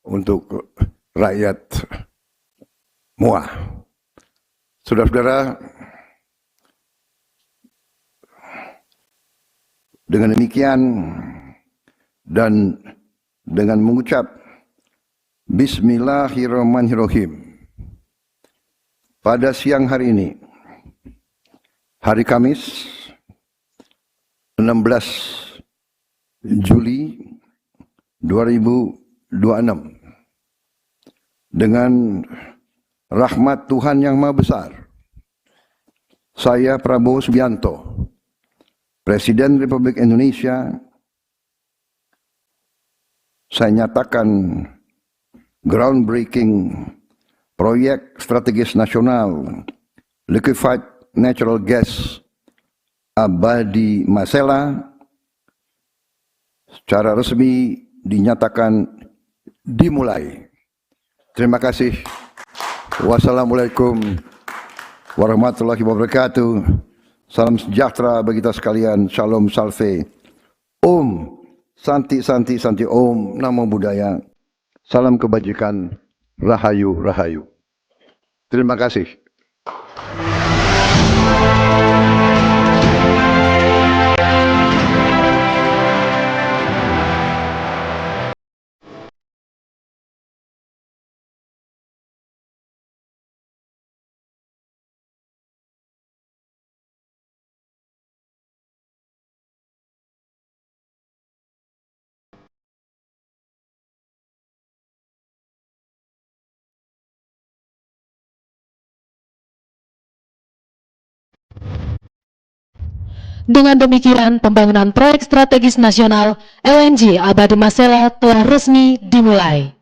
untuk rakyat Muah. Saudara-saudara, dengan demikian dan dengan mengucap Bismillahirrahmanirrahim, pada siang hari ini, hari Kamis 16 Juli 2026, dengan rahmat Tuhan Yang Maha Besar, saya Prabowo Subianto, Presiden Republik Indonesia, saya nyatakan groundbreaking proyek strategis nasional Liquefied Natural Gas Abadi Masela secara resmi dinyatakan dimulai. Terima kasih. Wassalamualaikum warahmatullahi wabarakatuh. Salam sejahtera bagi kita sekalian. Shalom salve. Om Santi Santi Santi Om Namo Buddhaya. Salam kebajikan. Rahayu Rahayu. Terima kasih. Dengan demikian, pembangunan proyek strategis nasional LNG Abadi Masela telah resmi dimulai.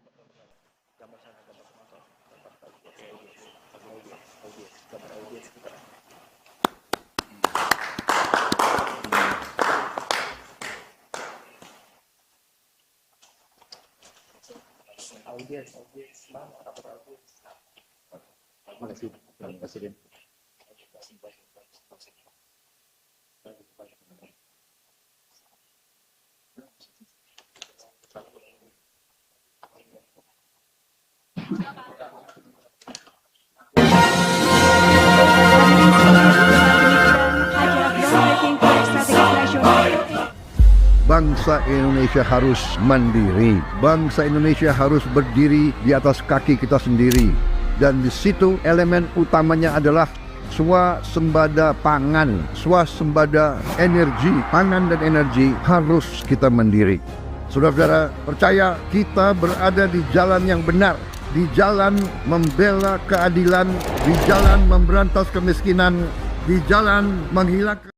Bangsa Indonesia harus mandiri. Bangsa Indonesia harus berdiri di atas kaki kita sendiri. Dan di situ elemen utamanya adalah swasembada pangan, swasembada energi. Pangan dan energi harus kita mandiri. Saudara-saudara, percaya kita berada di jalan yang benar, di jalan membela keadilan, di jalan memberantas kemiskinan, di jalan menghilangkan